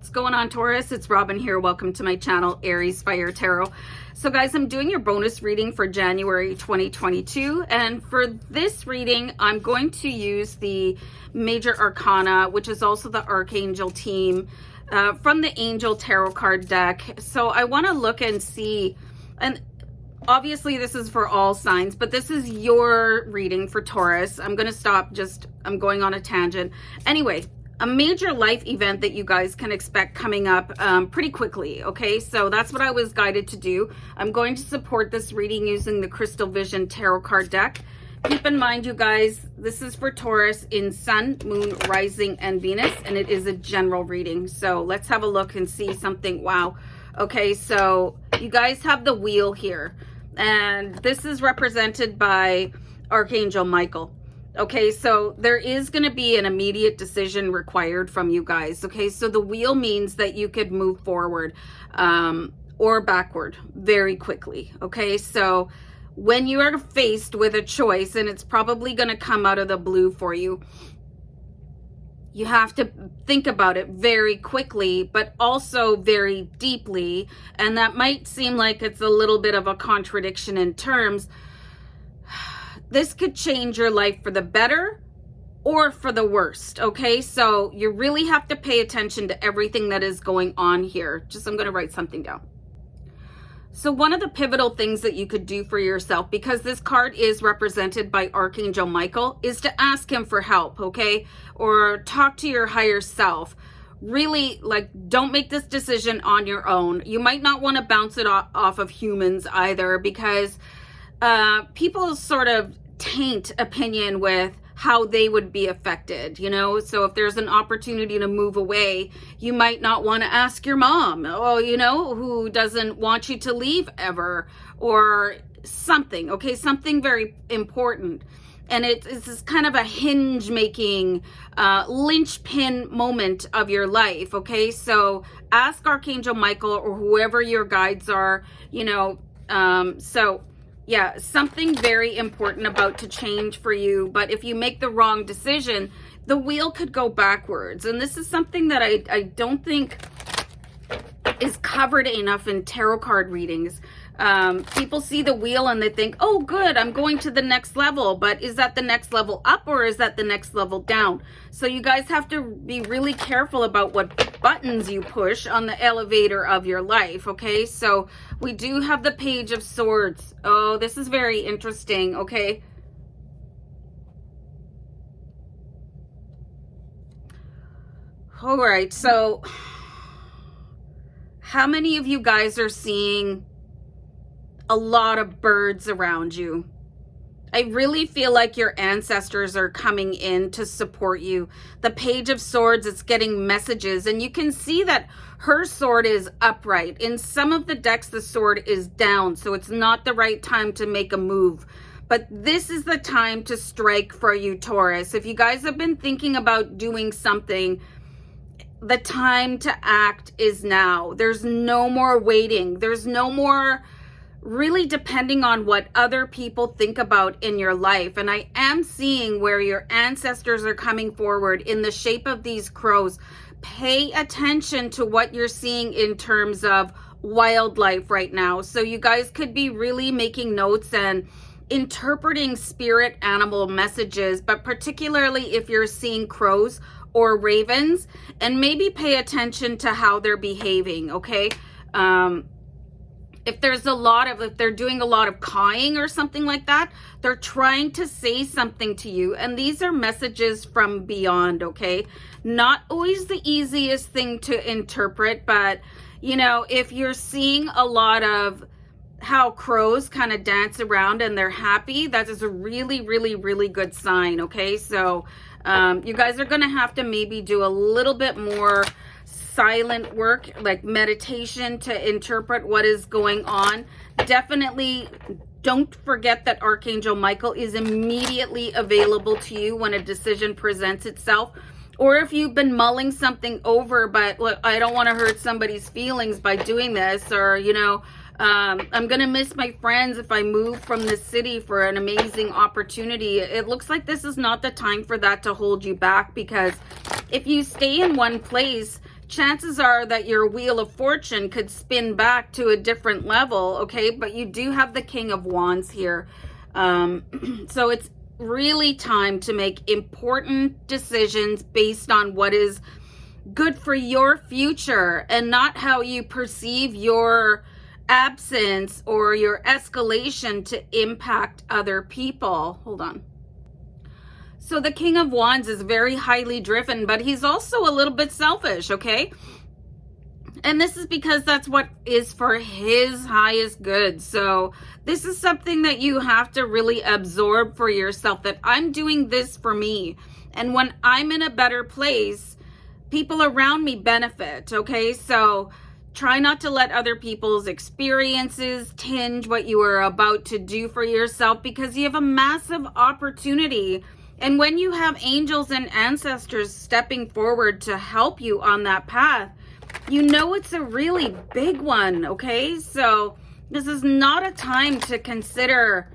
What's going on, Taurus? It's Robin here. Welcome to my channel, Aries Fire Tarot. So guys, I'm doing your bonus reading for January 2022. And for this reading, I'm going to use the Major Arcana, which is also the Archangel team from the Angel Tarot card deck. So I want to look and see, and obviously this is for all signs, but this is your reading for Taurus. I'm going to stop, I'm going on a tangent. Anyway, a major life event that you guys can expect coming up pretty quickly, okay? So that's what I was guided to do. I'm going to support this reading using the Crystal Vision Tarot card deck. Keep in mind, you guys, this is for Taurus in Sun, Moon, Rising, and Venus, and it is a general reading. So let's have a look and see something. Wow. Okay, so you guys have the wheel here, and this is represented by Archangel Michael. Okay, so there is going to be an immediate decision required from you guys. Okay, so the wheel means that you could move forward or backward very quickly. Okay, so when you are faced with a choice, and it's probably going to come out of the blue for you, you have to think about it very quickly, but also very deeply. And that might seem like it's a little bit of a contradiction in terms. This could change your life for the better or for the worst, okay? So you really have to pay attention to everything that is going on here. I'm going to write something down. So one of the pivotal things that you could do for yourself, because this card is represented by Archangel Michael, is to ask him for help, okay? Or talk to your higher self. Really, don't make this decision on your own. You might not want to bounce it off of humans either, because people sort of taint opinion with how they would be affected, you know? So if there's an opportunity to move away, you might not want to ask your mom, who doesn't want you to leave ever, or something, okay? Something very important. And it's this kind of a hinge making, linchpin moment of your life, okay? So ask Archangel Michael or whoever your guides are, yeah, something very important about to change for you. But if you make the wrong decision, the wheel could go backwards. And this is something that I don't think is covered enough in tarot card readings. People see the wheel and they think, oh, good, I'm going to the next level. But is that the next level up, or is that the next level down? So you guys have to be really careful about what buttons you push on the elevator of your life, okay? So we do have the Page of Swords. Oh, this is very interesting, okay? All right, so how many of you guys are seeing a lot of birds around you? I really feel like your ancestors are coming in to support you. The Page of Swords, it's getting messages, and you can see that her sword is upright. In some of the decks, the sword is down, so it's not the right time to make a move. But this is the time to strike for you, Taurus. If you guys have been thinking about doing something, the time to act is now. There's no more waiting. There's no more really depending on what other people think about in your life. And I am seeing where your ancestors are coming forward in the shape of these crows. Pay attention to what you're seeing in terms of wildlife right now. So you guys could be really making notes and interpreting spirit animal messages, but particularly if you're seeing crows or ravens, and maybe pay attention to how they're behaving, okay? If they're doing a lot of cawing or something like that, they're trying to say something to you. And these are messages from beyond, okay? Not always the easiest thing to interpret, but, if you're seeing a lot of how crows kind of dance around and they're happy, that is a really, really, really good sign, okay? So you guys are going to have to maybe do a little bit more silent work, like meditation, to interpret what is going on. Definitely don't forget that Archangel Michael is immediately available to you when a decision presents itself. Or if you've been mulling something over, but look, I don't want to hurt somebody's feelings by doing this, or, I'm going to miss my friends if I move from this city for an amazing opportunity. It looks like this is not the time for that to hold you back, because if you stay in one place, chances are that your wheel of fortune could spin back to a different level, okay? But you do have the King of Wands here. So it's really time to make important decisions based on what is good for your future and not how you perceive your absence or your escalation to impact other people. Hold on. So the King of Wands is very highly driven, but he's also a little bit selfish, okay? And this is because that's what is for his highest good. So this is something that you have to really absorb for yourself, that I'm doing this for me. And when I'm in a better place, people around me benefit, okay? So try not to let other people's experiences tinge what you are about to do for yourself, because you have a massive opportunity. And when you have angels and ancestors stepping forward to help you on that path, you know it's a really big one, okay? So this is not a time to consider,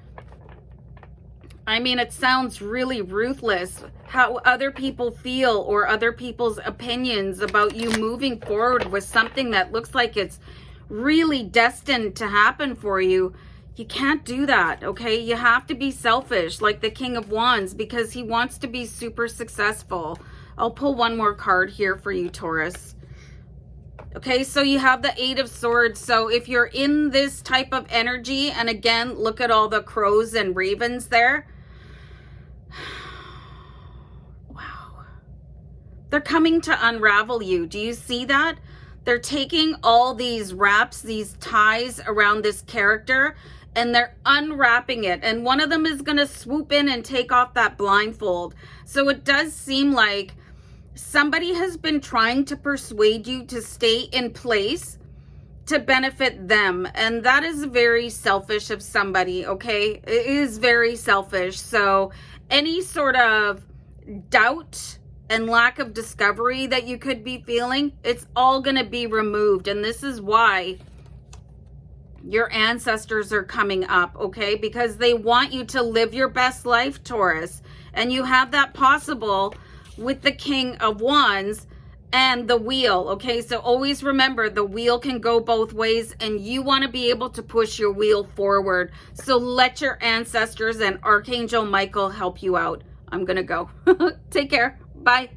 I mean, it sounds really ruthless, how other people feel or other people's opinions about you moving forward with something that looks like it's really destined to happen for you. You can't do that, okay? You have to be selfish like the King of Wands, because he wants to be super successful. I'll pull one more card here for you, Taurus. Okay, so you have the Eight of Swords. So if you're in this type of energy, and again, look at all the crows and ravens there. Wow. They're coming to unravel you. Do you see that? They're taking all these wraps, these ties around this character, and they're unwrapping it. And one of them is going to swoop in and take off that blindfold. So it does seem like somebody has been trying to persuade you to stay in place to benefit them. And that is very selfish of somebody, okay? It is very selfish. So any sort of doubt and lack of discovery that you could be feeling, it's all going to be removed. And this is why your ancestors are coming up, okay? Because they want you to live your best life, Taurus. And you have that possible with the King of Wands and the wheel, okay? So always remember, the wheel can go both ways, and you want to be able to push your wheel forward. So let your ancestors and Archangel Michael help you out. I'm gonna go. Take care. Bye.